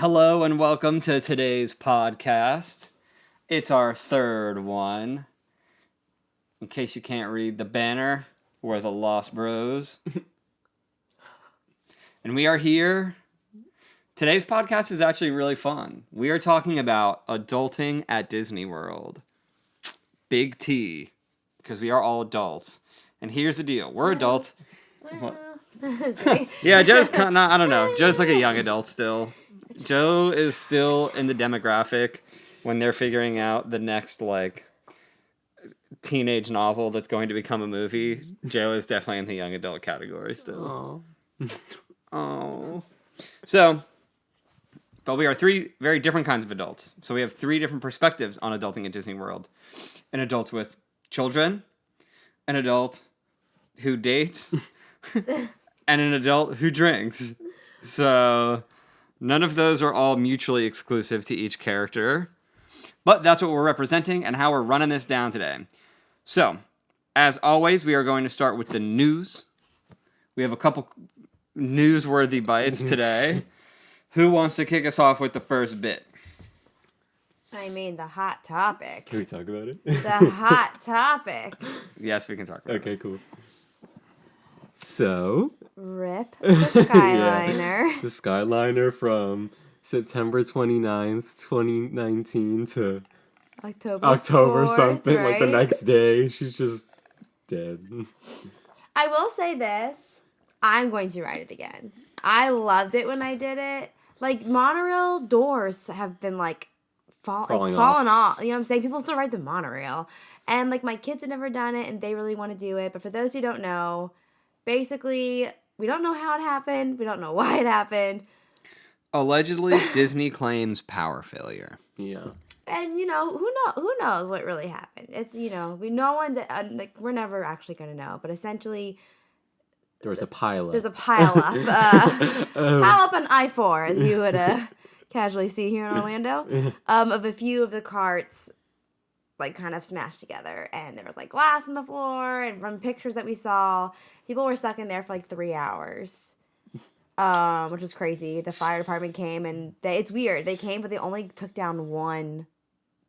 Hello and welcome to today's podcast. It's our third one. In case you can't read the banner, we're the Lost Bros. And we are here. Today's podcast is actually really fun. We are talking about adulting at Disney World. Big T. Because we are all adults. And here's the deal. We're adults. Yeah, Joe's kind of, I don't know. Joe's like a young adult still. Joe is still in the demographic when they're figuring out the next, teenage novel that's going to become a movie. Joe is definitely in the young adult category still. Oh. So, but we are three very different kinds of adults. So we have three different perspectives on adulting at Disney World. An adult with children, an adult who dates, and an adult who drinks. So none of those are all mutually exclusive to each character. But that's what we're representing and how we're running this down today. So, as always, we are going to start with the news. We have a couple newsworthy bites today. Who wants to kick us off with the first bit? I mean, the hot topic. Can we talk about it? The hot topic. Yes, we can talk about it. Okay, cool. So, Rip the Skyliner. the Skyliner from September 29th, 2019 to October 4th, something, like the right? next day. She's just dead. I will say this. I'm going to ride it again. I loved it when I did it. Like, monorail doors have been, falling off. You know what I'm saying? People still ride the monorail. And, my kids have never done it, and they really want to do it. But for those who don't know, basically, we don't know how it happened. We don't know why it happened. Allegedly, Disney claims power failure. Yeah. And, who knows what really happened? It's, we're never actually going to know. But essentially, There was a pilot. there's a pile up. Pile up on I-4, as you would casually see here in Orlando, of a few of the carts, kind of smashed together. And there was, glass on the floor. And from pictures that we saw, people were stuck in there for, 3 hours. Which was crazy. The fire department came, and it's weird. They came, but they only took down one.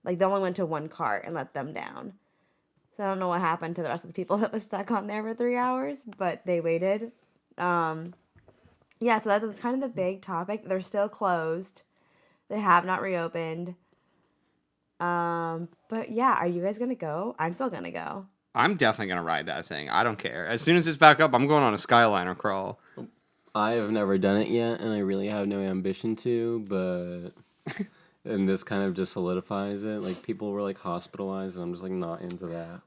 They only went to one cart and let them down. So I don't know what happened to the rest of the people that was stuck on there for 3 hours, but they waited. So that was kind of the big topic. They're still closed. They have not reopened. But yeah, are you guys gonna go? I'm still gonna go. I'm definitely going to ride that thing. I don't care. As soon as it's back up, I'm going on a Skyliner crawl. I have never done it yet, and I really have no ambition to, but... and this kind of just solidifies it. People were, hospitalized, and I'm just, not into that.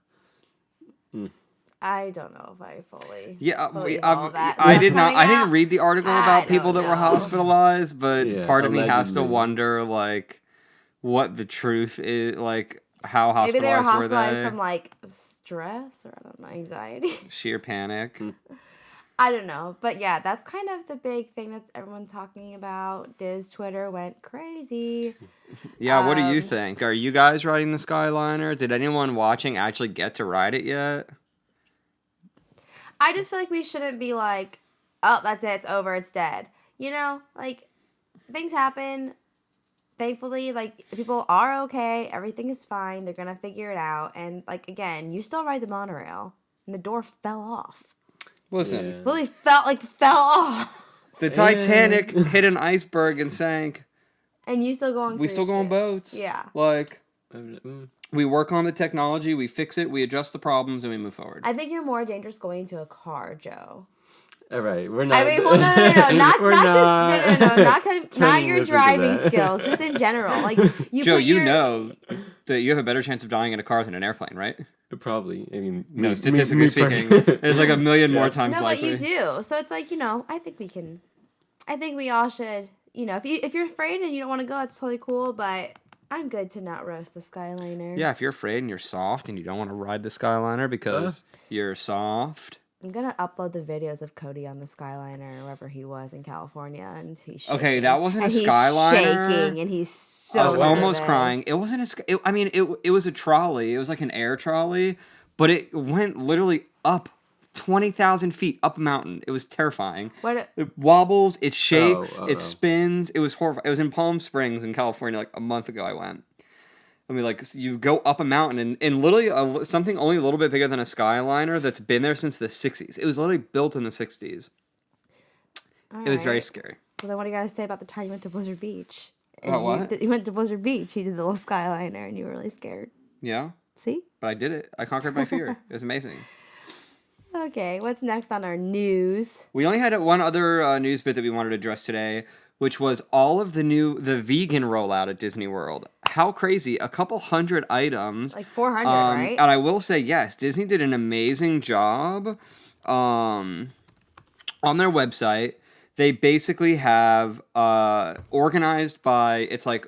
I don't know if I fully. Yeah, believe all of that. I did not. I didn't read the article about people that don't were know. hospitalized, but Yeah, part of me has to allegedly. wonder, what the truth is, how Maybe they were hospitalized hospitalized from stress or I don't know, anxiety. sheer panic. I don't know, but yeah, that's kind of the big thing that everyone's talking about. Diz Twitter went crazy. Yeah, what do you think? Are you guys riding the Skyliner? Did anyone watching actually get to ride it yet? I just feel like we shouldn't be oh, that's it, it's over, it's dead. Things happen. Thankfully, people are okay. Everything is fine. They're gonna figure it out. And again, you still ride the monorail, and the door fell off. Listen, Yeah. Literally fell off. the Titanic hit an iceberg and sank. And you still go on. We still go on boats. Yeah. We work on the technology, we fix it, we adjust the problems, and we move forward. I think you're more dangerous going to a car, Joe. All right, we're not... I mean, well, no, not We're not your this into driving that. skills, just in general. Joe, you know that you have a better chance of dying in a car than an airplane, right? Probably. I mean... No, statistically speaking, it's a million more times No, likely. but you do. So it's I think we can. I think we all should. If you're afraid and you don't want to go, that's totally cool. But I'm good to not roast the Skyliner. Yeah, if you're afraid and you're soft and you don't want to ride the Skyliner because you're soft. I'm gonna upload the videos of Cody on the Skyliner, or wherever he was in California, and he's shaking. Okay, that wasn't and a Skyliner. He's shaking, and he's so. I was almost nervous. crying. It wasn't it was a trolley. It was like an air trolley, but it went literally up 20,000 feet up a mountain. It was terrifying. What? It wobbles, it shakes, Oh, it oh. spins. It was horrifying. It was in Palm Springs in California like a month ago I went. I mean, like, you go up a mountain and literally something only a little bit bigger than a Skyliner that's been there since the 60s. It was literally built in the 60s. It was very scary. Well, then what do you got to say about the time you went to Blizzard Beach? About what? You went to Blizzard Beach. You did the little Skyliner, and you were really scared. Yeah, See? but I did it. I conquered my fear. It was amazing. Okay, what's next on our news? We only had one other news bit that we wanted to address today, which was all of the vegan rollout at Disney World. How crazy. A couple hundred items. Like 400, right? And I will say, yes, Disney did an amazing job on their website. They basically have organized by, it's like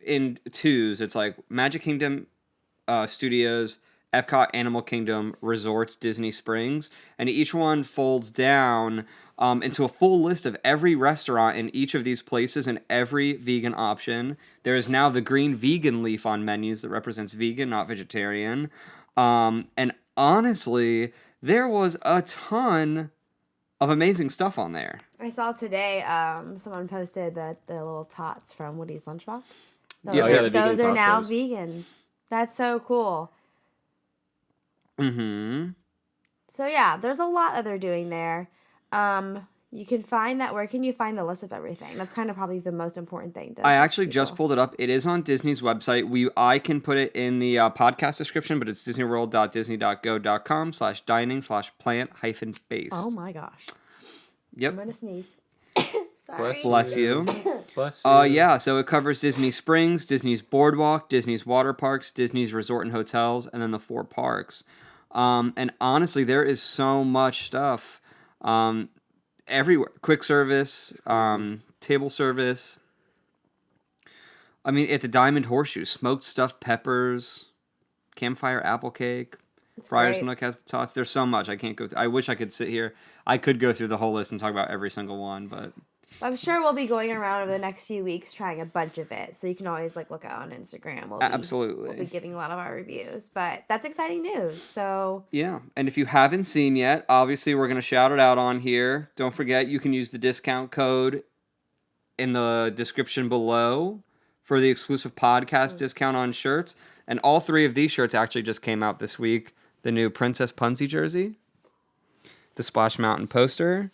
in twos. It's like Magic Kingdom Studios, Epcot, Animal Kingdom, Resorts, Disney Springs. And each one folds down into a full list of every restaurant in each of these places and every vegan option. There is now the green vegan leaf on menus that represents vegan, not vegetarian. And honestly, there was a ton of amazing stuff on there. I saw today someone posted the little tots from Woody's Lunchbox. Those Yeah, are, the vegan those are now tacos. vegan. That's so cool. Mm-hmm. So yeah, there's a lot that they're doing there. You can find that. Where can you find the list of everything? That's kind of probably the most important thing. I actually just pulled it up. It is on Disney's website. I can put it in the podcast description, but it's disneyworld.disney.go.com/dining/plant-based. Oh my gosh! Yep. I'm gonna sneeze. Bless Sorry. Bless you. Bless you. Yeah, so it covers Disney Springs, Disney's Boardwalk, Disney's Water Parks, Disney's Resort and Hotels, and then the 4 parks. And honestly, there is so much stuff everywhere. Quick service, table service. I mean, at the Diamond Horseshoe, smoked stuffed peppers, campfire apple cake, Friars great. Nook has the tots. There's so much. I can't go. I wish I could sit here. I could go through the whole list and talk about every single one, but I'm sure we'll be going around over the next few weeks trying a bunch of it. So you can always look out on Instagram. absolutely. We'll be giving a lot of our reviews, but that's exciting news. So Yeah, and if you haven't seen yet, obviously we're going to shout it out on here. Don't forget, you can use the discount code in the description below for the exclusive podcast discount on shirts. And all 3 of these shirts actually just came out this week. The new Princess Punzi jersey, the Splash Mountain poster,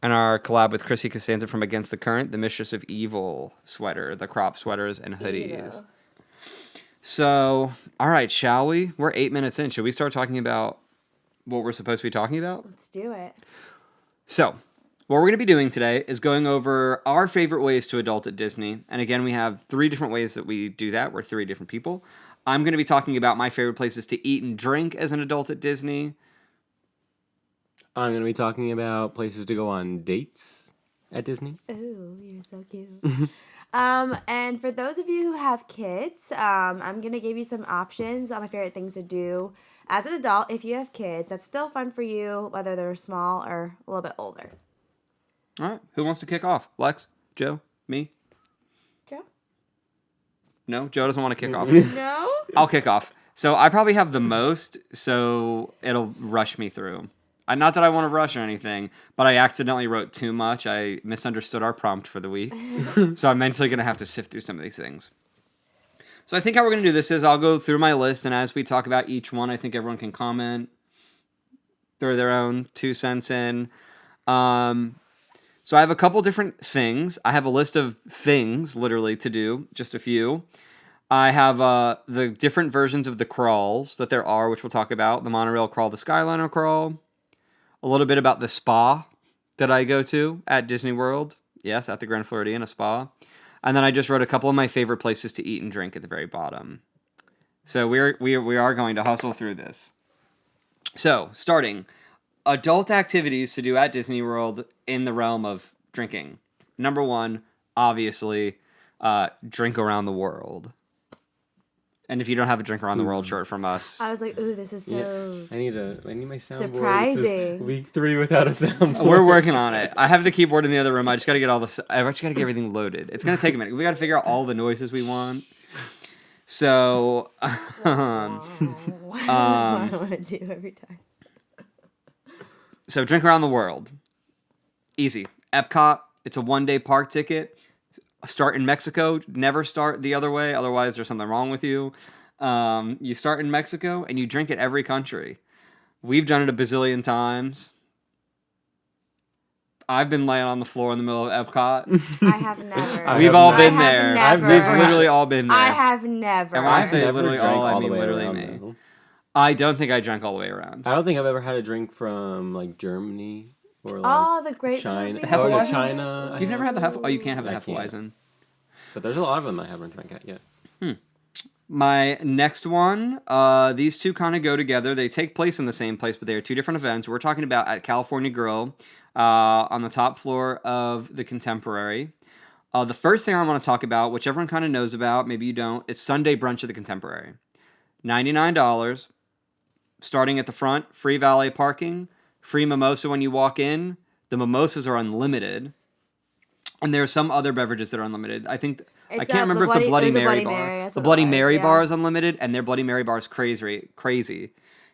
and our collab with Chrissy Costanza from Against the Current, the Mistress of Evil sweater, the crop sweaters and hoodies. So, all right, shall we? We're 8 minutes in. Should we start talking about what we're supposed to be talking about? let's do it. So, what we're going to be doing today is going over our favorite ways to adult at Disney. And again, we have 3 different ways that we do that. We're 3 different people. I'm going to be talking about my favorite places to eat and drink as an adult at Disney. I'm going to be talking about places to go on dates at Disney. Ooh, you're so cute. And for those of you who have kids, I'm going to give you some options on my favorite things to do as an adult if you have kids. That's still fun for you, whether they're small or a little bit older. All right, who wants to kick off? Lex? Joe? Me? Joe? No? Joe doesn't want to kick off. No? I'll kick off. So I probably have the most, so it'll rush me through. Not that I want to rush or anything, but I accidentally wrote too much. I misunderstood our prompt for the week. So I'm mentally going to have to sift through some of these things. So I think how we're going to do this is I'll go through my list, and as we talk about each one, I think everyone can comment, throw their own 2 cents in. So I have a couple different things. I have a list of things, literally, to do, just a few. I have the different versions of the crawls that there are, which we'll talk about. The monorail crawl, the Skyliner crawl. A little bit about the spa that I go to at Disney World. Yes, at the Grand Floridian, a spa. And then I just wrote a couple of my favorite places to eat and drink at the very bottom. So we are going to hustle through this. So, starting. Adult activities to do at Disney World in the realm of drinking. Number 1, obviously, drink around the world. And if you don't have a drink around the world shirt from us, I was like, ooh, this is so... Yeah. I need my soundboard. Surprising. This is week 3 without a soundboard. we're working on it. I have the keyboard in the other room. I just got to get I just got to get everything loaded. It's gonna take a minute. We got to figure out all the noises we want. So, what do I want to do every time? So drink around the world. Easy. Epcot, it's a 1-day park ticket. Start in Mexico. Never start the other way. Otherwise, there's something wrong with you. You start in Mexico and you drink at every country. We've done it a bazillion times. I've been laying on the floor in the middle of Epcot. I have never. We've all been there. Never. We've literally all been there. I have never. And when I I've say never literally drank all, I the mean way literally around, me. though. I don't think I drank all the way around. I don't think I've ever had a drink from like Germany or like Oh, the great China. movie. Or to Hefeweizen? China. I You've never had the Hefeweizen? Oh, you can't have the I can't. Hefeweizen. But there's a lot of them I haven't drank at yet. My next one, these two kind of go together. They take place in the same place, but they are two different events. We're talking about at California Grill on the top floor of the Contemporary. The first thing I want to talk about, which everyone kind of knows about, maybe you don't, it's Sunday brunch at the Contemporary. $99, starting at the front, free valet parking, free mimosa when you walk in. The mimosas are unlimited. And there are some other beverages that are unlimited. I think I It's, can't remember if the Bloody it was a Mary Bloody bar. Mary, that's The what it Bloody was, Mary yeah. bar is unlimited, and their Bloody Mary bar is crazy.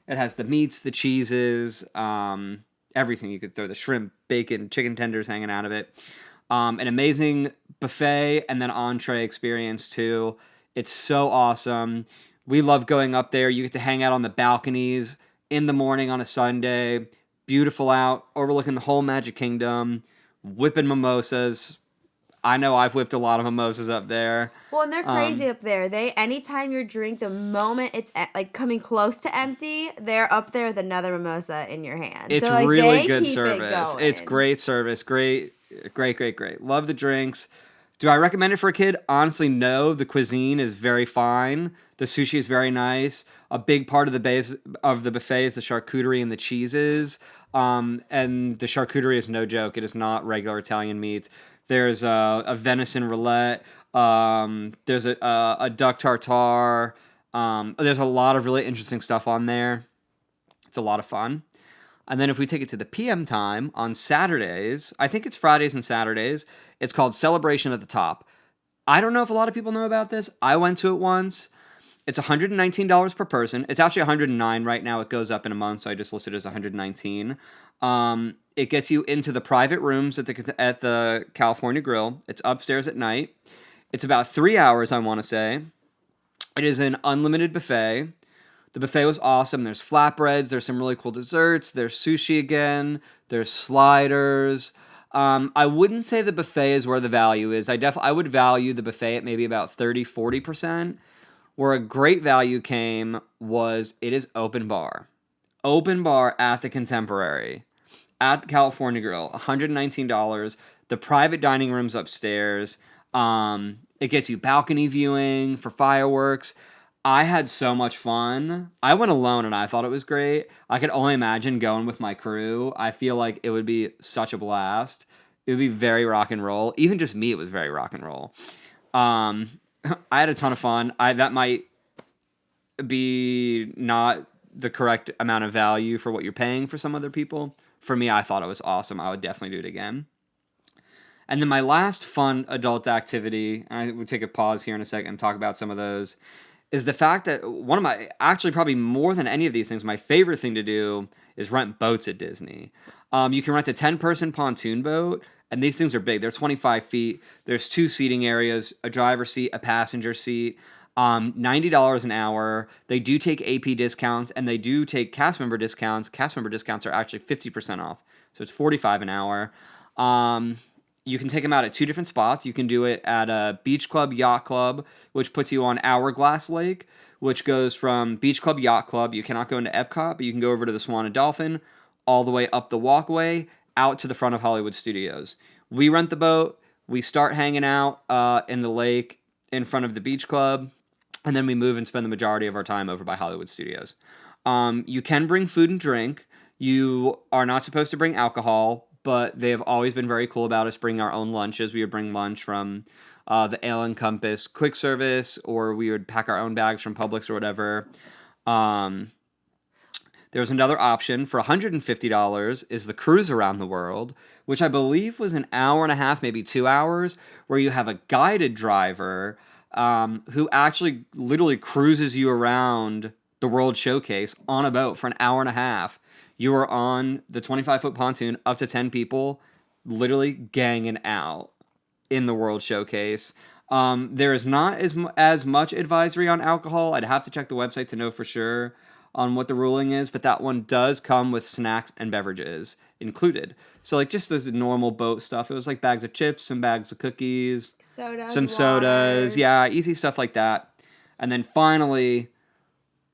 It has the meats, the cheeses, everything. You could throw the shrimp, bacon, chicken tenders hanging out of it. An amazing buffet and then entree experience too. It's so awesome. We love going up there. You get to hang out on the balconies in the morning on a Sunday. Beautiful out, overlooking the whole Magic Kingdom, whipping mimosas. I know I've whipped a lot of mimosas up there. Well, and they're crazy up there. Anytime you drink, the moment it's like coming close to empty, they're up there with another mimosa in your hand. It's so, like, really they good keep service. It It's great service. Great. Love the drinks. Do I recommend it for a kid? Honestly, no. The cuisine is very fine. The sushi is very nice. A big part of the base of the buffet is the charcuterie and the cheeses. And the charcuterie is no joke. It is not regular Italian meats. There's a venison roulette. There's a duck tartare. There's a lot of really interesting stuff on there. It's a lot of fun. And then if we take it to the PM time on Saturdays, I think it's Fridays and Saturdays, it's called Celebration at the Top. I don't know if a lot of people know about this. I went to it once. It's $119 per person. It's actually $109 right now. It goes up in a month, so I just listed it as $119. It gets you into the private rooms at the California Grill. It's upstairs at night. It's about 3 hours, I want to say. It is an unlimited buffet. The buffet was awesome. There's flatbreads. There's some really cool desserts. There's sushi again. There's sliders. I wouldn't say the buffet is where the value is. I would value the buffet at maybe about 30-40%. Where a great value came was it is open bar. Open bar at the Contemporary. At the California Grill. $119. The private dining room's upstairs. It gets you balcony viewing for fireworks. I had so much fun. I went alone and I thought it was great. I could only imagine going with my crew. I feel like it would be such a blast. It would be very rock and roll. Even just me, it was very rock and roll. I had a ton of fun. That might be not the correct amount of value for what you're paying for some other people. For me, I thought it was awesome. I would definitely do it again. And then my last fun adult activity, and I will take a pause here in a second and talk about some of those, is the fact that one of my, actually probably more than any of these things, my favorite thing to do is rent boats at Disney. You can rent a 10-person pontoon boat, and these things are big. They're 25 feet. There's 2 seating areas, a driver's seat, a passenger seat. $90 an hour. They do take AP discounts, and they do take cast member discounts. Cast member discounts are actually 50% off, so it's $45 an hour. You can take them out at 2 different spots. You can do it at a Beach Club Yacht Club, which puts you on Hourglass Lake, which goes from Beach Club Yacht Club. You cannot go into Epcot, but you can go over to the Swan and Dolphin, all the way up the walkway, out to the front of Hollywood Studios. We rent the boat. We start hanging out in the lake in front of the Beach Club, and then we move and spend the majority of our time over by Hollywood Studios. You can bring food and drink. You are not supposed to bring alcohol, but they have always been very cool about us bringing our own lunches. We would bring lunch from the Ale and Compass quick service, or we would pack our own bags from Publix or whatever. There's another option for $150 is the cruise around the world, which I believe was an hour and a half, maybe 2 hours, where you have a guided driver who actually literally cruises you around the World Showcase on a boat for an hour and a half. You are on the 25-foot pontoon, up to 10 people, literally ganging out in the World Showcase. There is not as much advisory on alcohol. I'd have to check the website to know for sure on what the ruling is, but that one does come with snacks and beverages included. So like just this normal boat stuff. It was like bags of chips, some bags of cookies, some sodas, yeah, easy stuff like that. And then finally,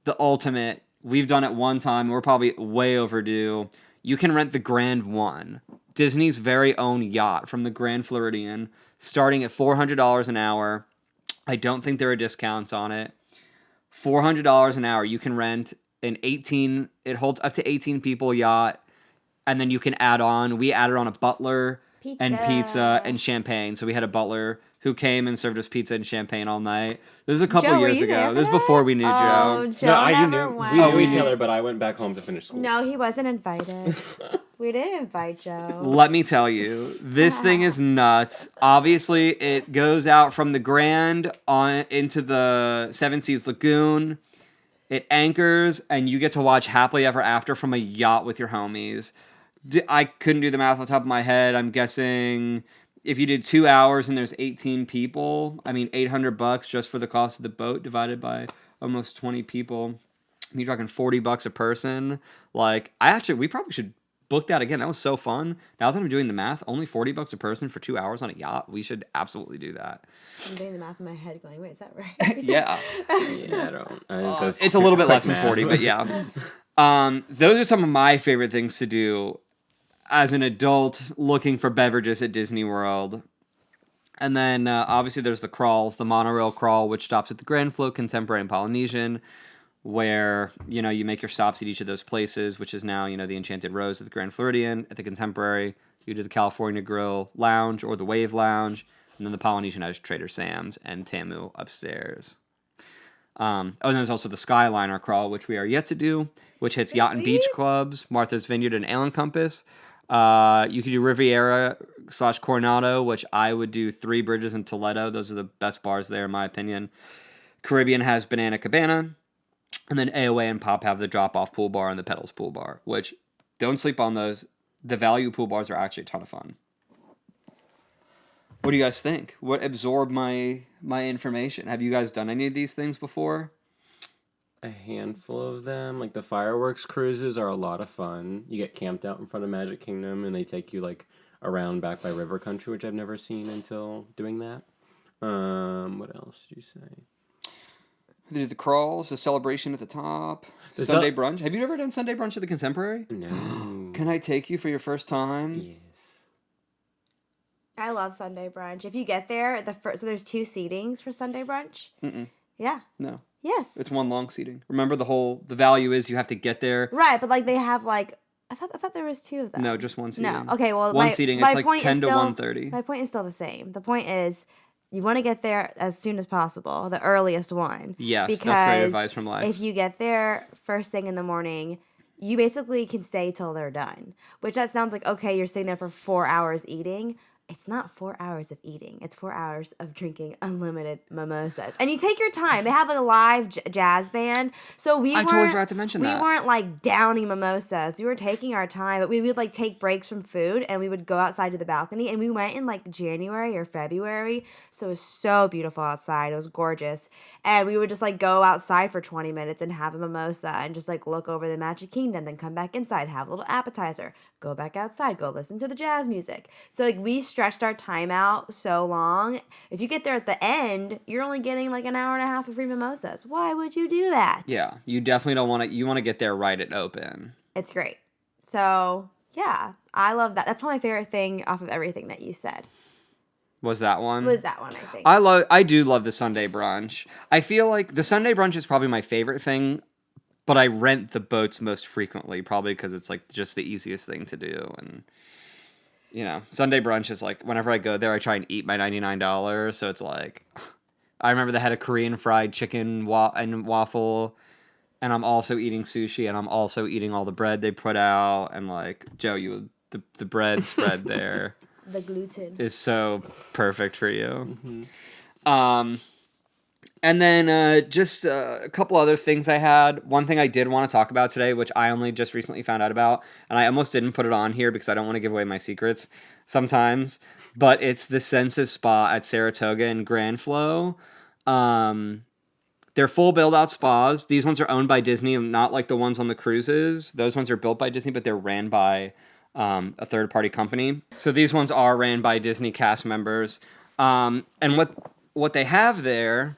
the ultimate. We've done it one time. We're probably way overdue. You can rent the Grand One, Disney's very own yacht from the Grand Floridian, starting at $400 an hour. I don't think there are discounts on it. $400 an hour. You can rent it holds up to 18 people yacht, and then you can add on. We added on a butler and pizza and champagne. So we had a butler who came and served us pizza and champagne all night. This was a couple Joe, years ago. This was before we knew Joe. Joe No, you never knew. went. We knew each other, but I went back home to finish school. No, he wasn't invited. We didn't invite Joe. Let me tell you, this thing is nuts. Obviously, it goes out from the Grand on into the Seven Seas Lagoon. It anchors, and you get to watch Happily Ever After from a yacht with your homies. I couldn't do the math on the top of my head. I'm guessing if you did 2 hours and there's 18 people, I mean, $800 just for the cost of the boat divided by almost 20 people. You're talking $40 a person. Like, we probably should book that again. That was so fun. Now that I'm doing the math, only $40 a person for 2 hours on a yacht. We should absolutely do that. I'm doing the math in my head going, wait, is that right? Yeah. Yeah, I don't. It's a little bit less than math. 40, but yeah. Those are some of my favorite things to do as an adult looking for beverages at Disney World. And then obviously there's the crawls, the monorail crawl, which stops at the Grand Float, Contemporary, and Polynesian, where, you make your stops at each of those places, which is now, the Enchanted Rose at the Grand Floridian. At the Contemporary, you do the California Grill Lounge or the Wave Lounge. And then the Polynesian has Trader Sam's and Tamu upstairs. And there's also the Skyliner crawl, which we are yet to do, which hits Yacht and Beach Clubs, Martha's Vineyard, and Ale and Compass. You could do Riviera/Coronado, which I would do Three Bridges and Toledo. Those are the best bars there, in my opinion. Caribbean has Banana Cabana. And then AOA and Pop have the drop-off pool bar and the Pedals pool bar, which don't sleep on those. The value pool bars are actually a ton of fun. What do you guys think? What absorbed my information? Have you guys done any of these things before? A handful of them. Like the fireworks cruises are a lot of fun. You get camped out in front of Magic Kingdom and they take you like around back by River Country, which I've never seen until doing that. What else did you say? They did the crawls, the celebration at the top, Sunday brunch. Have you ever done Sunday brunch at the Contemporary? No. Can I take you for your first time? Yes. I love Sunday brunch. If you get there, so there's 2 seatings for Sunday brunch. Yeah. No. Yes. It's one long seating. Remember the value is you have to get there. Right, but like they have like I thought there was 2 of them. No, just one seating. No. Okay, well one seating. It's like 10 to 1:30. My point is still the same. The point is you want to get there as soon as possible, the earliest one. Yes, because that's great advice from Lex. If you get there first thing in the morning, you basically can stay till they're done. Which that sounds like, okay, you're sitting there for 4 hours eating. It's not 4 hours of eating. It's 4 hours of drinking unlimited mimosas. And you take your time. They have a live jazz band. So I totally forgot to mention that. We weren't like downing mimosas. We were taking our time, but we would like take breaks from food and we would go outside to the balcony. And we went in like January or February. So it was so beautiful outside. It was gorgeous. And we would just like go outside for 20 minutes and have a mimosa and just like look over the Magic Kingdom, then come back inside, have a little appetizer, go back outside, go listen to the jazz music. So like we stretched our time out so long. If you get there at the end, you're only getting like an hour and a half of free mimosas. Why would you do that? Yeah, you definitely don't want to. You want to get there right at open. It's great. So yeah, I love that. That's probably my favorite thing off of everything that you said. Was that one? Was that one, I think. I do love the Sunday brunch. I feel like the Sunday brunch is probably my favorite thing, but I rent the boats most frequently, probably because it's like just the easiest thing to do. And Sunday brunch is like whenever I go there, I try and eat my $99. So it's like, I remember they had a Korean fried chicken and waffle, and I'm also eating sushi, and I'm also eating all the bread they put out. And like Joe, the bread spread there. The gluten is so perfect for you. Mm-hmm. And And then just a couple other things I had. One thing I did want to talk about today, which I only just recently found out about, and I almost didn't put it on here because I don't want to give away my secrets sometimes, but it's the Senses Spa at Saratoga and Grand Flow. They're full build-out spas. These ones are owned by Disney, not like the ones on the cruises. Those ones are built by Disney, but they're ran by a third-party company. So these ones are ran by Disney cast members. And what they have there,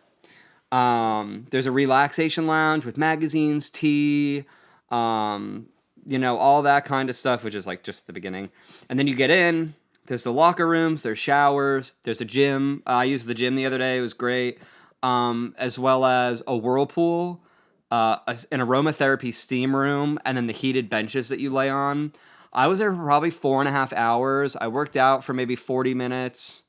there's a relaxation lounge with magazines, tea, all that kind of stuff, which is like just the beginning. And then you get in. There's the locker rooms. There's showers. There's a gym. I used the gym the other day. It was great. As well as a whirlpool, an aromatherapy steam room, and then the heated benches that you lay on. I was there for probably 4.5 hours. I worked out for maybe 40 minutes.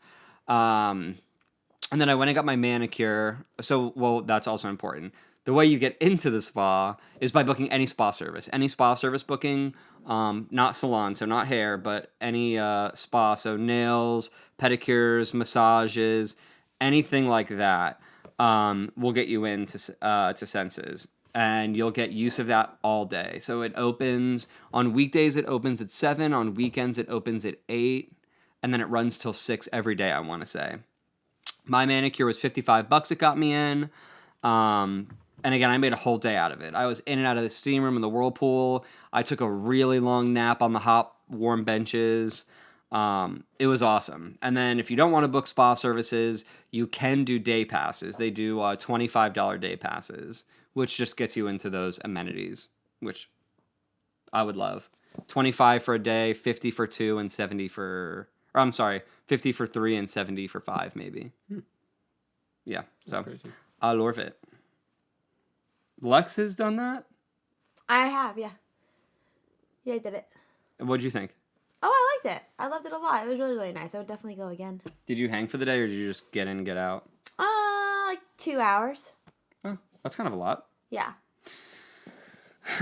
And then I went and got my manicure. So, well, that's also important. The way you get into the spa is by booking any spa service. Any spa service booking, not salon, so not hair, but any spa. So nails, pedicures, massages, anything like that. Will get you into to Senses, and you'll get use of that all day. So it opens on weekdays. It opens at 7. On weekends, it opens at 8, and then it runs till 6 every day. I want to say, my manicure was $55. It got me in, and again, I made a whole day out of it. I was in and out of the steam room and the whirlpool. I took a really long nap on the hot, warm benches. It was awesome. And then if you don't want to book spa services, you can do day passes. They do $25 day passes, which just gets you into those amenities, which I would love. 25 for a day, 50 for 2, and 70 for... Or I'm sorry, 50 for 3 and 70 for 5, maybe. Yeah, so I love it. Lex has done that? I have, yeah. Yeah, I did it. What'd you think? Oh, I liked it. I loved it a lot. It was really, really nice. I would definitely go again. Did you hang for the day, or did you just get in and get out? Like 2 hours. Oh, that's kind of a lot. Yeah.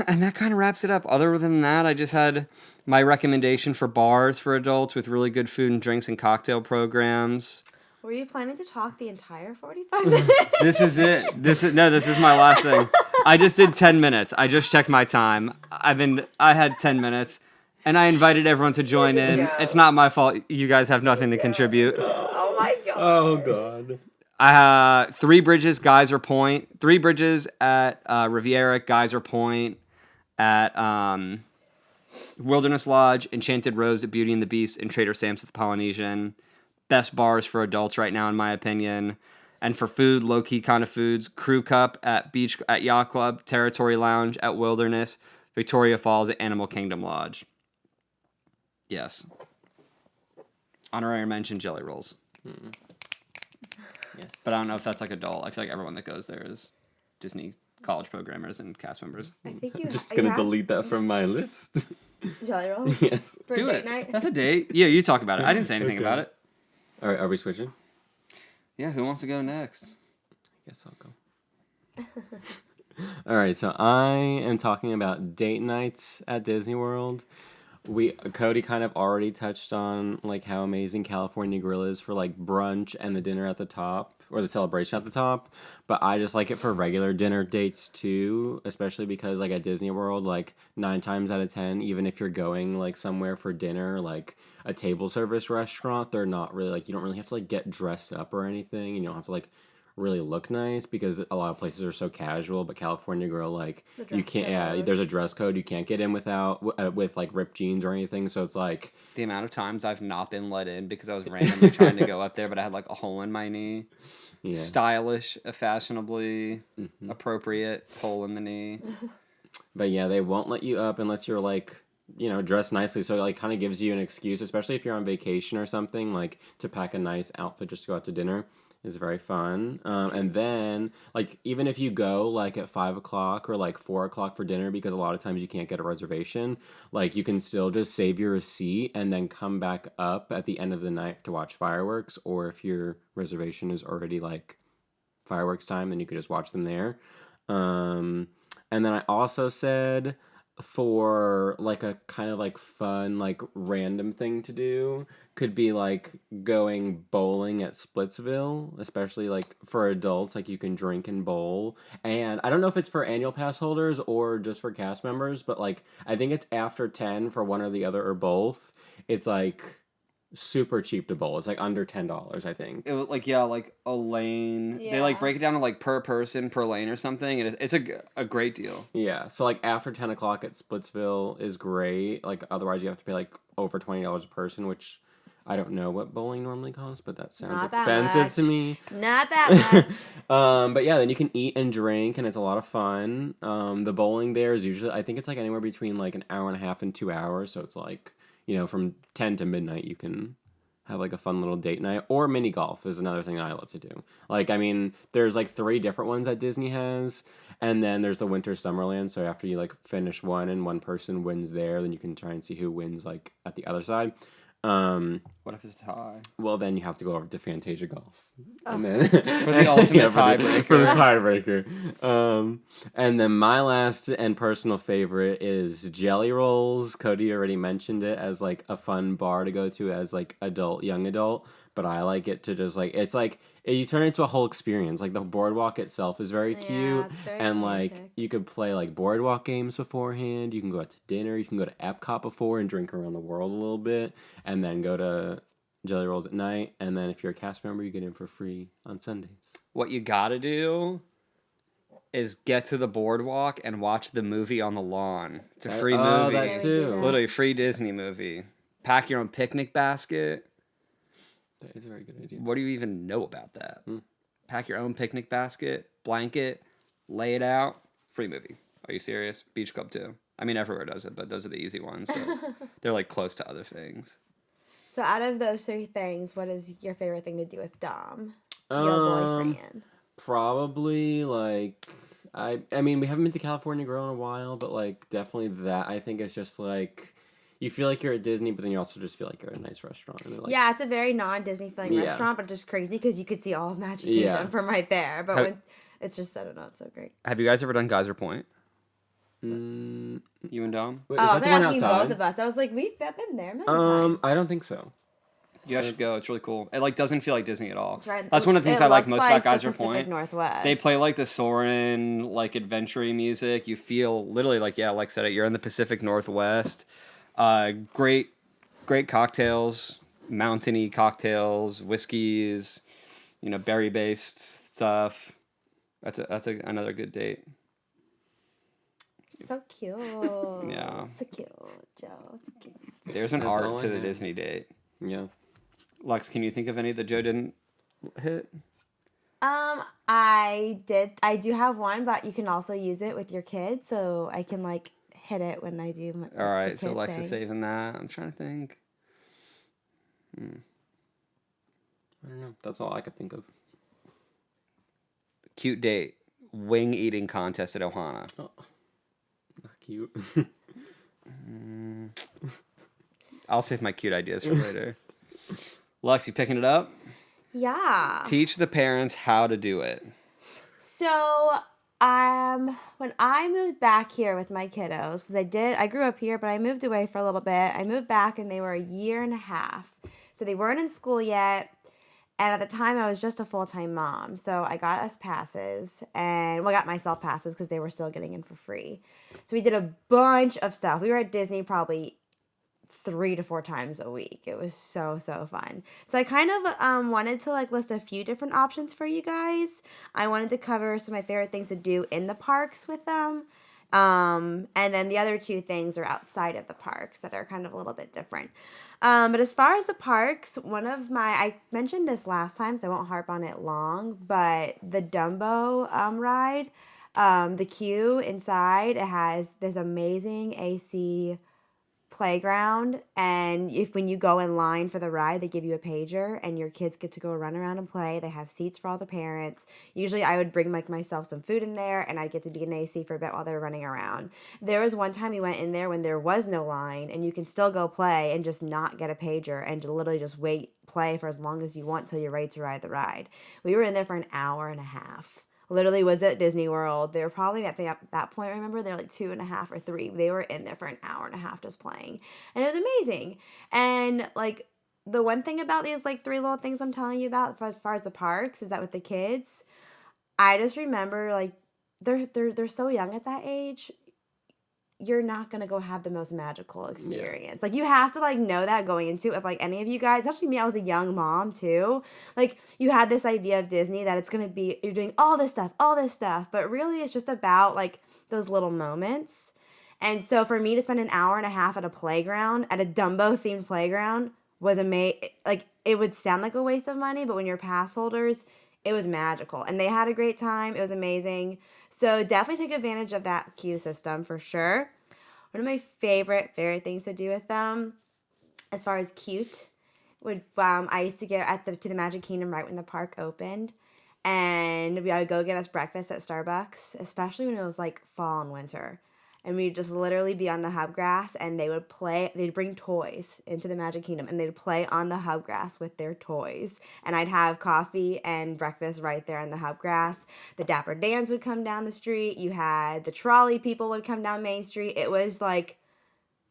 And that kind of wraps it up. Other than that, I just had my recommendation for bars for adults with really good food and drinks and cocktail programs. Were you planning to talk the entire 45 minutes? This is it. This is my last thing. I just did 10 minutes. I just checked my time. I had 10 minutes. And I invited everyone to join in. Yeah. It's not my fault. You guys have nothing to contribute. Oh my god. Oh god. Three Bridges, Geyser Point. Three Bridges at Riviera, Geyser Point, at Wilderness Lodge, Enchanted Rose at Beauty and the Beast, and Trader Sam's with Polynesian. Best bars for adults right now, in my opinion. And for food, low-key kind of foods, Crew Cup at Yacht Club, Territory Lounge at Wilderness, Victoria Falls at Animal Kingdom Lodge. Yes. Honorary mention, Jelly Rolls. Yes. But I don't know if that's like adult. I feel like everyone that goes there is Disney college programmers and cast members. I think you I'm just gonna delete that from my list. Jelly roll? Yes. For Do a it. date night? That's a date. Yeah, you talk about it. I didn't say anything about it. All right, are we switching? Yeah, who wants to go next? I guess I'll go. All right, so I am talking about date nights at Disney World. Cody kind of already touched on like how amazing California Grill is for like brunch and the dinner at the top, or the celebration at the top, but I just like it for regular dinner dates too, especially because like at Disney World, like 9 times out of 10, even if you're going like somewhere for dinner, like a table service restaurant, they're not really like, you don't really have to like get dressed up or anything, and you don't have to like really look nice because a lot of places are so casual, but California Grill, like you can't, there's a dress code, you can't get in without with like ripped jeans or anything, so it's like the amount of times I've not been let in because I was randomly trying to go up there, but I had like a hole in my knee. Yeah. Stylish, fashionably appropriate hole in the knee. But yeah, they won't let you up unless you're like, you know, dressed nicely, so it like kind of gives you an excuse, especially if you're on vacation or something, like to pack a nice outfit just to go out to dinner. Is very fun. And then, like, even if you go, like, at 5 o'clock or, like, 4 o'clock for dinner, because a lot of times you can't get a reservation, like, you can still just save your receipt and then come back up at the end of the night to watch fireworks, or if your reservation is already, like, fireworks time, then you could just watch them there. And then I also said, for like a kind of like fun, like random thing to do could be like going bowling at Splitsville, especially like for adults, like you can drink and bowl. And I don't know if it's for annual pass holders or just for cast members, but like I think it's after 10 for one or the other or both. It's like super cheap to bowl. It's like under $10, I think. It was like like a lane. They like Yeah. break it down to like per person per lane or something, and it's a great deal. Yeah, so like after 10 o'clock at Splitsville is great. Like otherwise you have to pay like over $20 a person, which I don't know what bowling normally costs, but that sounds Not that expensive to much. me. Not that much. But yeah, then you can eat and drink, and it's a lot of fun. The bowling there is usually, I think it's like anywhere between like an hour and a half and 2 hours. So it's like, from 10 to midnight, you can have like a fun little date night. Or mini golf is another thing that I love to do. Like, I mean, there's like 3 different ones that Disney has. And then there's the Winter Summerland. So after you like finish one and one person wins there, then you can try and see who wins like at the other side. What if it's a tie? Well, then you have to go over to Fantasia Golf, and then For the ultimate tiebreaker. For the tiebreaker. And then my last and personal favorite is Jelly Rolls. Cody already mentioned it as like a fun bar to go to as like young adult, but I like it to just like it's like you turn it into a whole experience. Like the boardwalk itself is very cute, it's very and like romantic. you could play like boardwalk games beforehand. You can go out to dinner. You can go to Epcot before and drink around the world a little bit, and then go to Jelly Rolls at night. And then if you're a cast member, you get in for free on Sundays. What you gotta do is get to the boardwalk and watch the movie on the lawn. It's a free movie. That Yeah, we do too. that. Literally free Disney movie. Pack your own picnic basket. That is a very good idea. What do you even know about that? Pack your own picnic basket, blanket, lay it out. Free movie. Are you serious? Beach Club too. I mean, everywhere does it, but those are the easy ones. So they're like close to other things. So out of those 3 things, what is your favorite thing to do with Dom, your boyfriend? Probably like I mean we haven't been to California Grill in a while, but like definitely that I think it's just like you feel like you're at Disney, but then you also just feel like you're at a nice restaurant. And like, Yeah, it's a very non-Disney feeling Yeah. restaurant, but just crazy because you could see all of Magic Kingdom Yeah. from right there. But Have- when it's just, I don't know, it's so great. Have you guys ever done Geyser Point? Mm, You and Dom? wait, is Oh, that the they're one asking outside? both of us. I was like, we've been there many times. I don't think so. You guys should go. It's really cool. It like doesn't feel like Disney at all. It's right- That's one of the things it I like looks most about the Geyser Pacific Point. Northwest. They play like the Soarin', like adventure music. You feel literally like like I said, you're in the Pacific Northwest. Great cocktails, mountainy cocktails, whiskeys, berry based stuff. That's another good date. So cute. Yeah. So cute, Joe. So cute. There's an That's all art I to the have. Disney date. Yeah. Lex, can you think of any that Joe didn't hit? I do have one, but you can also use it with your kids, so I can like hit it when I do my. All right, so kid Lex is thing. saving that. I'm trying to think. I don't know. That's all I could think of. Cute date. Wing eating contest at Ohana. Oh, not cute. I'll save my cute ideas for later. Lex, you picking it up? Yeah. Teach the parents how to do it. So, when I moved back here with my kiddos, because I grew up here, but I moved away for a little bit. I moved back and they were a year and a half. So they weren't in school yet. And at the time, I was just a full-time mom. So I got us passes and got myself passes because they were still getting in for free. So we did a bunch of stuff. We were at Disney probably 3 to 4 times a week. It was so fun. So I kind of wanted to like list a few different options for you guys. I wanted to cover some of my favorite things to do in the parks with them. And then the other 2 things are outside of the parks that are kind of a little bit different. But as far as the parks, I mentioned this last time, so I won't harp on it long, but the Dumbo ride, the queue inside, it has this amazing AC playground, and when you go in line for the ride, they give you a pager and your kids get to go run around and play. They have seats for all the parents. Usually I would bring like myself some food in there and I'd get to be in the AC for a bit while they're running around. There was one time we went in there when there was no line and you can still go play and just not get a pager and literally just play for as long as you want till you're ready to ride the ride. We were in there for an hour and a half literally was at Disney World. They were probably at that point, I remember, they're like 2.5 or 3. They were in there for an hour and a half just playing. And it was amazing. And like the one thing about these like 3 little things I'm telling you about as far as the parks is that with the kids, I just remember like they're so young at that age. You're not gonna go have the most magical experience. Like you have to like know that going into it. If like any of you guys, especially me, I was a young mom too. Like you had this idea of Disney that it's gonna be you're doing all this stuff, but really it's just about like those little moments. And so for me to spend an hour and a half at a playground, at a Dumbo themed playground, was amazing. Like it would sound like a waste of money, but when you're pass holders, it was magical. And they had a great time. It was amazing. So definitely take advantage of that queue system for sure. One of my favorite things to do with them, as far as cute, would I used to get to the Magic Kingdom right when the park opened, and I would go get us breakfast at Starbucks, especially when it was like fall and winter. And we'd just literally be on the hub grass, and they'd bring toys into the Magic Kingdom, and they'd play on the hub grass with their toys. And I'd have coffee and breakfast right there on the hub grass. The Dapper Dans would come down the street. You had the trolley people would come down Main Street. It was like,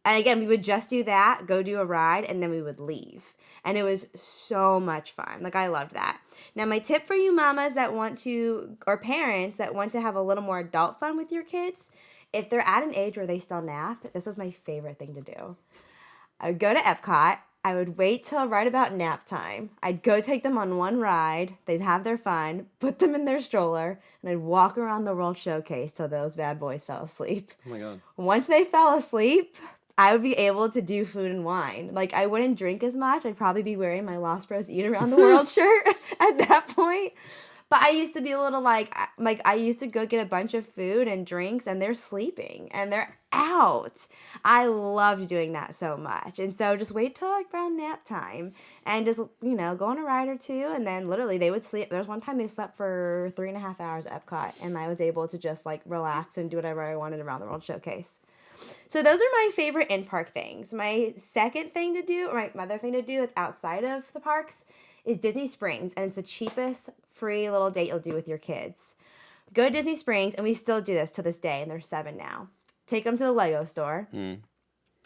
and again, we would just do that, go do a ride, and then we would leave. And it was so much fun. Like, I loved that. Now, my tip for you mamas that want to, or parents that want to have a little more adult fun with your kids, if they're at an age where they still nap, this was my favorite thing to do. I would go to Epcot. I would wait till right about nap time. I'd go take them on one ride. They'd have their fun, put them in their stroller, and I'd walk around the World Showcase till those bad boys fell asleep. Oh my God. Once they fell asleep, I would be able to do food and wine. Like, I wouldn't drink as much. I'd probably be wearing my Lost Bros Eat Around the World shirt at that point. But I used to be able to, like, I used to go get a bunch of food and drinks, and they're sleeping, and they're out. I loved doing that so much. And so just wait till, like, around nap time, and just, go on a ride or two, and then literally they would sleep. There was one time they slept for 3.5 hours at Epcot, and I was able to just, like, relax and do whatever I wanted around the World Showcase. So those are my favorite in-park things. My second thing to do, or my other thing to do that's outside of the parks, is Disney Springs, and it's the cheapest free little date you'll do with your kids. Go to Disney Springs, and we still do this to this day, and they're 7 now. Take them to the Lego store.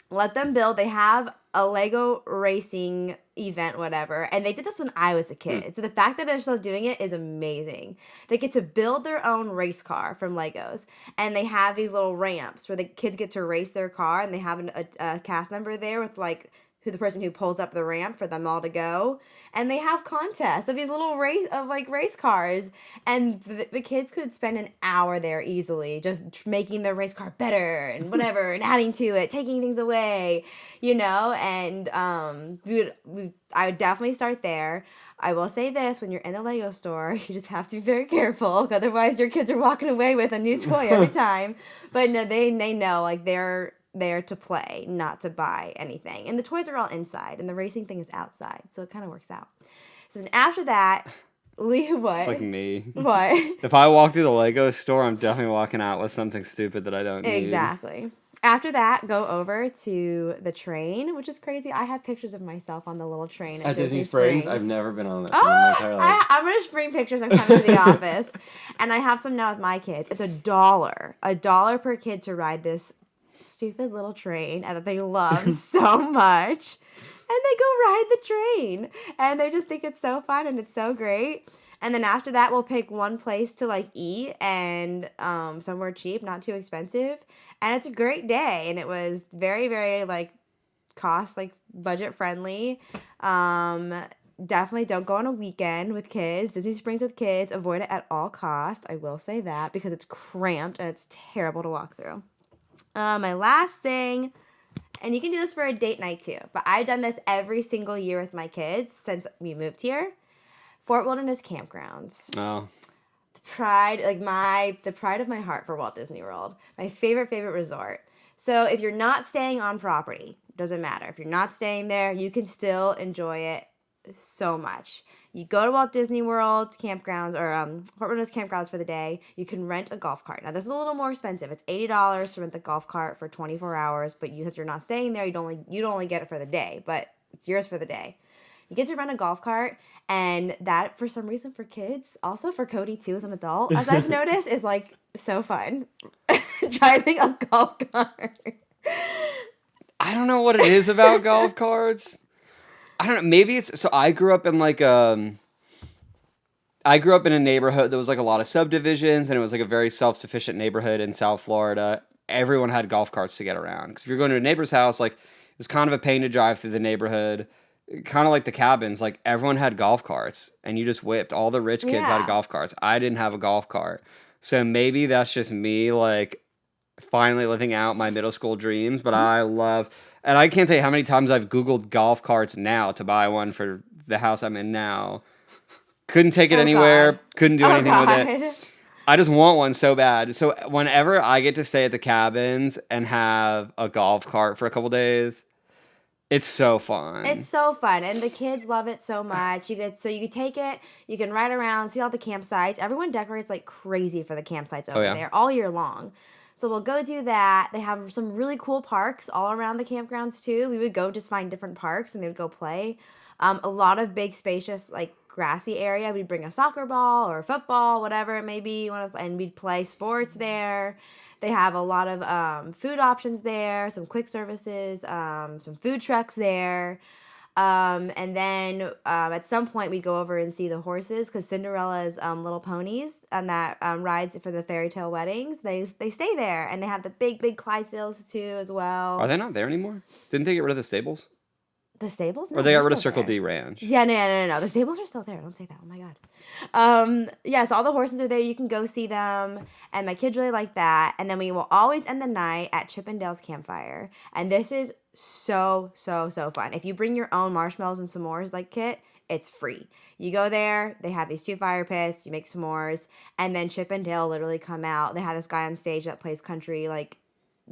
Let them build. They have a Lego racing event, whatever, and they did this when I was a kid. So the fact that they're still doing it is amazing. They get to build their own race car from Legos, and they have these little ramps where the kids get to race their car, and they have a cast member there with, like, the person who pulls up the ramp for them all to go. And they have contests of these little race cars. And the kids could spend an hour there easily just making their race car better and whatever and adding to it, taking things away, and I would definitely start there. I will say this, when you're in a Lego store, you just have to be very careful, otherwise your kids are walking away with a new toy every time. But no, they know, like, they're there to play, not to buy anything. And the toys are all inside, and the racing thing is outside, so it kind of works out. So then after that, what? It's like me. What? If I walk through the Lego store, I'm definitely walking out with something stupid that I don't need. Exactly. After that, go over to the train, which is crazy. I have pictures of myself on the little train at Disney Springs. I've never been on that in my entire life. I'm going to bring pictures next time to the office. And I have some now with my kids. It's $1 per kid to ride this stupid little train and that they love so much. And they go ride the train. And they just think it's so fun and it's so great. And then after that, we'll pick one place to, like, eat and somewhere cheap, not too expensive. And it's a great day. And it was very, very, like, budget friendly. Definitely don't go on a weekend with kids. Disney Springs with kids. Avoid it at all costs. I will say that, because it's cramped and it's terrible to walk through. My last thing, and you can do this for a date night too, but I've done this every single year with my kids since we moved here. Fort Wilderness Campgrounds. Oh. The pride of my heart for Walt Disney World. My favorite resort. So if you're not staying on property, doesn't matter. If you're not staying there, you can still enjoy it so much. You go to Walt Disney World campgrounds or Fort Wilderness campgrounds for the day. You can rent a golf cart. Now, this is a little more expensive. It's $80 to rent the golf cart for 24 hours, but since you're not staying there, you'd only get it for the day, but it's yours for the day. You get to rent a golf cart, and that, for some reason, for kids, also for Cody too as an adult, as I've noticed, is like so fun. Driving a golf cart. I don't know what it is about golf carts. I don't know. Maybe it's so. I grew up in a neighborhood that was like a lot of subdivisions, and it was like a very self-sufficient neighborhood in South Florida. Everyone had golf carts to get around. Because if you're going to a neighbor's house, like, it was kind of a pain to drive through the neighborhood. Kind of like the cabins, like, everyone had golf carts, and you just whipped. All the rich kids had golf carts. I didn't have a golf cart. So maybe that's just me, like, finally living out my middle school dreams. But I love... And I can't tell you how many times I've Googled golf carts now to buy one for the house I'm in now. Couldn't take it anywhere. God. Couldn't do anything God. with it. I just want one so bad. So whenever I get to stay at the cabins and have a golf cart for a couple days, it's so fun. It's so fun, and the kids love it so much. You can take it, you can ride around, see all the campsites. Everyone decorates like crazy for the campsites over there all year long. So we'll go do that. They have some really cool parks all around the campgrounds too. We would go just find different parks, and they would go play. A lot of big, spacious, like, grassy area. We'd bring a soccer ball or a football, whatever it may be, and we'd play sports there. They have a lot of food options there, some quick services, some food trucks there. And then at some point we'd go over and see the horses, because Cinderella's Little Ponies on that rides for the fairy tale weddings, they stay there, and they have the big Clydesdales too as well. Are they not there anymore? Didn't they get rid of the stables? The stables? No, Or they got they're rid of still Circle there. D Ranch? Yeah, no. The stables are still there. Don't say that. Oh my god. Yeah, so all the horses are there. You can go see them. And my kids really like that. And then we will always end the night at Chippendale's campfire. And this is so fun. If you bring your own marshmallows and s'mores like kit, it's free. You go there, they have these 2 fire pits, you make s'mores, and then Chip and Dale literally come out. They have this guy on stage that plays country, like,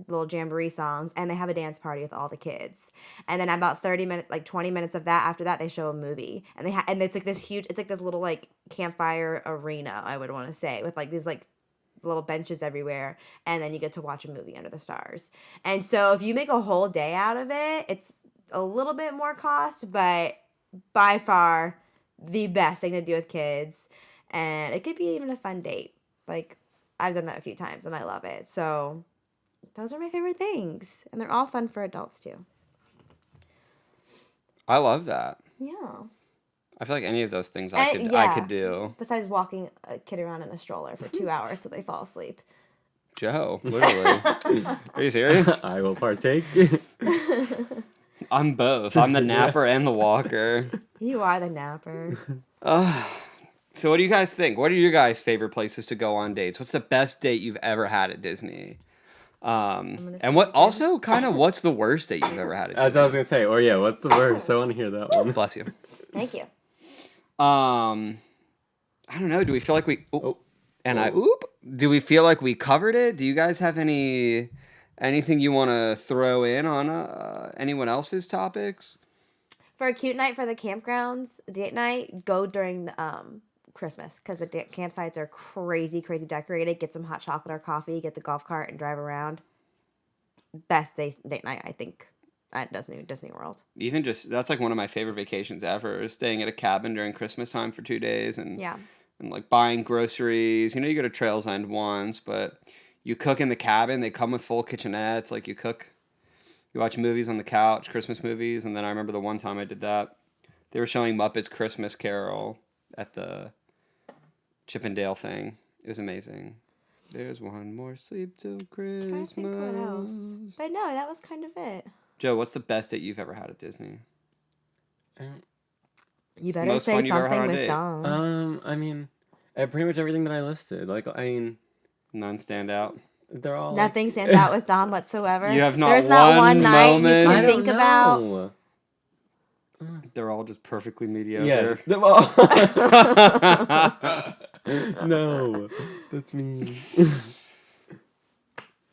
little jamboree songs, and they have a dance party with all the kids. And then about 30 minutes, like 20 minutes of that, after that they show a movie, and and it's like this huge, it's like this little like campfire arena, I would want to say, with like these like little benches everywhere, and then you get to watch a movie under the stars. And so if you make a whole day out of it, it's a little bit more cost, but by far the best thing to do with kids, and it could be even a fun date. Like, I've done that a few times and I love it. So those are my favorite things. And they're all fun for adults, too. I love that. Yeah. I feel like any of those things I could do. Besides walking a kid around in a stroller for 2 hours so they fall asleep. Joe, literally. Are you serious? I will partake. I'm both. I'm the napper and the walker. You are the napper. So what do you guys think? What are your guys' favorite places to go on dates? What's the best date you've ever had at Disney? And what's the worst date you've ever had at Disney? That's what I was gonna say. Or yeah, what's the worst? I want to hear that one. Bless you. Thank you. I don't know. Do we feel like we... Do we feel like we covered it? Do you guys have anything you want to throw in on anyone else's topics? For a cute night for the campgrounds, date night, go during Christmas, because the campsites are crazy decorated. Get some hot chocolate or coffee, get the golf cart, and drive around. Best date night, I think, at Disney World. Even just, that's like one of my favorite vacations ever, is staying at a cabin during Christmas time for 2 days and like buying groceries. You know, you go to Trails End once, but you cook in the cabin. They come with full kitchenettes. Like, you watch movies on the couch, Christmas movies. And then I remember the one time I did that, they were showing Muppets Christmas Carol at the Chip and Dale thing. It was amazing. There's one more sleep till Christmas. I'm trying to think what else. But no, that was kind of it. Joe, what's the best date you've ever had at Disney? You better say something with Dom. I mean, pretty much everything that I listed. Like, I mean, none stand out. They're all Nothing stands out with Dom whatsoever. You have not There's one not one night moment. you I can don't think about. know. They're all just perfectly mediocre. Yeah. Them all. No, that's me.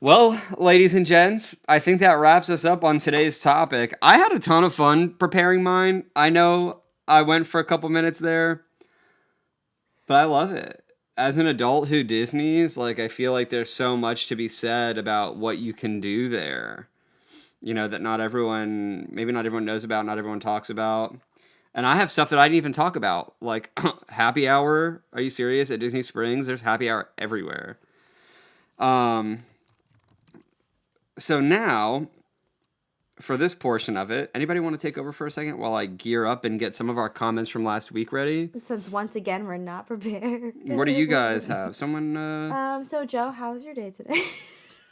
Well, ladies and gents, I think that wraps us up on today's topic. I had a ton of fun preparing mine. I know I went for a couple minutes there, but I love it. As an adult who Disney's, like, I feel like there's so much to be said about what you can do there. You know, that maybe not everyone knows about, not everyone talks about. And I have stuff that I didn't even talk about, like Happy Hour. Are you serious? At Disney Springs, there's Happy Hour everywhere. So now, for this portion of it, anybody want to take over for a second while I gear up and get some of our comments from last week ready? Since once again we're not prepared. What do you guys have? Someone. So Joe, how was your day today?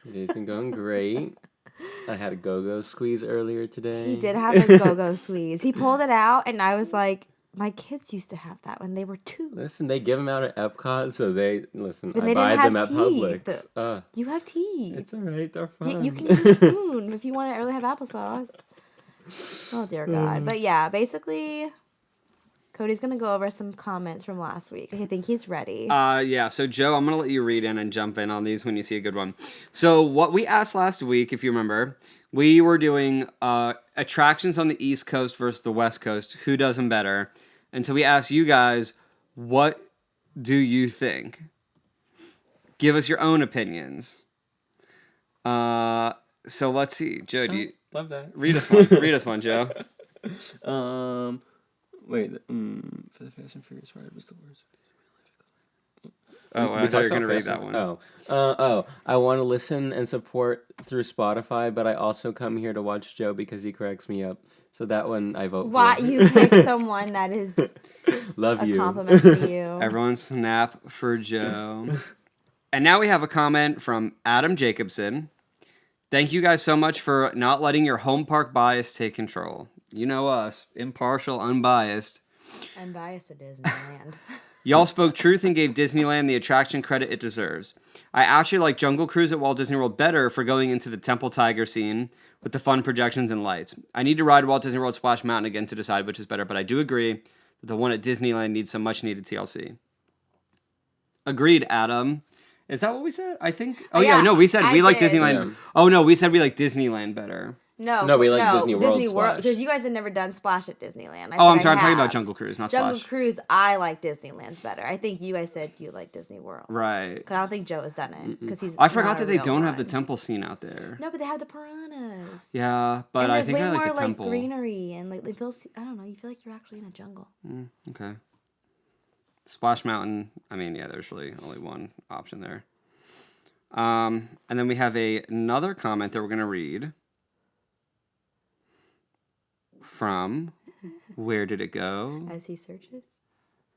Today's been going great. I had a go-go squeeze earlier today. He did have a go-go squeeze. He pulled it out, and I was like, my kids used to have that when they were 2. Listen, they give them out at Epcot, so listen, But I they buy didn't them have at teeth. Publix. You have teeth. It's all right, they're fine. You can use a spoon if you want to really have applesauce. Oh, dear God. But yeah, basically, Cody's going to go over some comments from last week. I think he's ready. Yeah, so Joe, I'm going to let you read in and jump in on these when you see a good one. So what we asked last week, if you remember, we were doing attractions on the East Coast versus the West Coast. Who does them better? And so we asked you guys, what do you think? Give us your own opinions. So let's see. Joe, do you... Love that. Read us one. Read us one, Joe. Wait. For the Fast and Furious ride was the worst. Oh, I thought you were going to read that one. I want to listen and support through Spotify, but I also come here to watch Joe because he cracks me up. So that one I vote Why for. you pick someone that is Love a you. compliment to you? Everyone snap for Joe. And now we have a comment from Adam Jacobson. Thank you guys so much for not letting your home park bias take control. You know us, impartial, unbiased. I'm biased to Disneyland. Y'all spoke truth and gave Disneyland the attraction credit it deserves. I actually like Jungle Cruise at Walt Disney World better for going into the Temple Tiger scene with the fun projections and lights. I need to ride Walt Disney World Splash Mountain again to decide which is better, but I do agree that the one at Disneyland needs some much needed TLC. Agreed, Adam. Is that what we said? I think. Oh yeah, no, we said we like did. Disneyland. Yeah. Oh no, we said we like Disneyland better. No, we like Disney World Splash. because you guys had never done Splash at Disneyland. Oh, I'm sorry, I'm talking about Jungle Cruise, not Jungle Splash. Cruise, I like Disneyland's better. I think you guys said you like Disney World. Right. Because I don't think Joe has done it. Because he's. I forgot not a that they real don't have the one. temple scene out there. No, but they have the piranhas. Yeah, but And I there's think way I like more the temple. greenery and like it feels. I don't know. You feel like you're actually in a jungle. Okay. Splash Mountain. I mean, yeah, there's really only one option there. And then we have another comment that we're gonna read from. Where did it go? As he searches.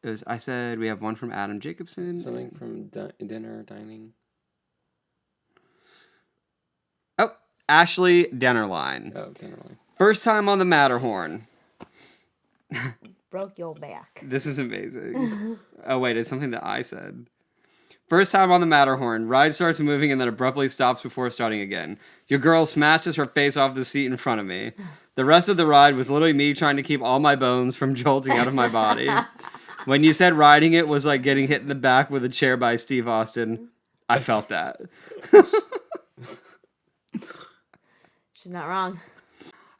It was. I said we have one from Adam Jacobson. Something from dinner, dining. Oh, Ashley Dennerline. Oh, dinner line. First time on the Matterhorn. Broke your back. This is amazing. Oh, wait, it's something that I said. First time on the Matterhorn. Ride starts moving and then abruptly stops before starting again. Your girl smashes her face off the seat in front of me. The rest of the ride was literally me trying to keep all my bones from jolting out of my body. When you said riding it was like getting hit in the back with a chair by Steve Austin, I felt that. She's not wrong.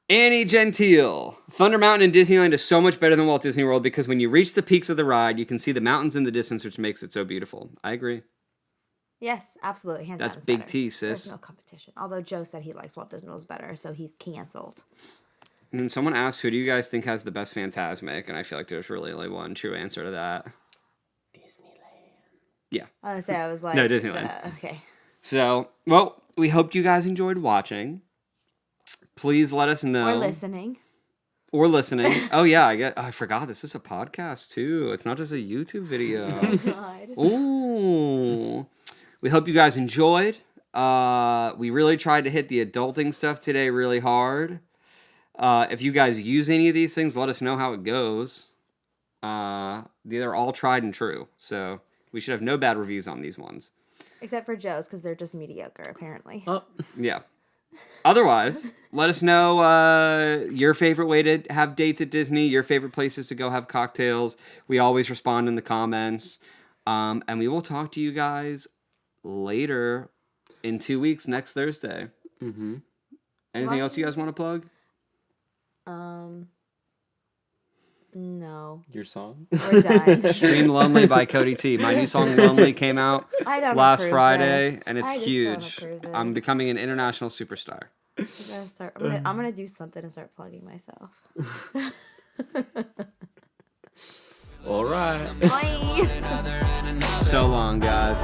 Annie Gentile. Thunder Mountain in Disneyland is so much better than Walt Disney World because when you reach the peaks of the ride, you can see the mountains in the distance, which makes it so beautiful. I agree. Yes, absolutely. Hands down, That's it's big better. T, sis. There's no competition. Although Joe said he likes Walt Disney World's better, so he's canceled. And then someone asked, who do you guys think has the best Fantasmic? And I feel like there's really only one true answer to that. Disneyland. Yeah. I was like... No, Disneyland. Okay. So, well, we hoped you guys enjoyed watching. Please let us know. Or listening. Or listening. Oh, yeah, I forgot. This is a podcast, too. It's not just a YouTube video. God. Ooh. We hope you guys enjoyed. We really tried to hit the adulting stuff today really hard. If you guys use any of these things, let us know how it goes. They're all tried and true. So we should have no bad reviews on these ones. Except for Joe's, because they're just mediocre, apparently. Oh, Yeah. Otherwise, let us know your favorite way to have dates at Disney, your favorite places to go have cocktails. We always respond in the comments. And we will talk to you guys later in 2 weeks, next Thursday. mm-hmm. Anything else you guys want to plug? No. Your song? We're done. Stream Lonely by Cody T. My new song Lonely came out I don't last approve Friday, this. and it's I just don't huge. approve I'm this. becoming an international superstar. I'm gonna do something and start plugging myself. All right. Bye. So long, guys.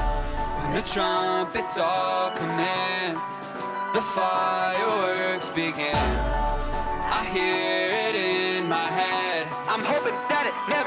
When the trumpets all come in, the fireworks begin. I hear it in my head. I'm hoping that it never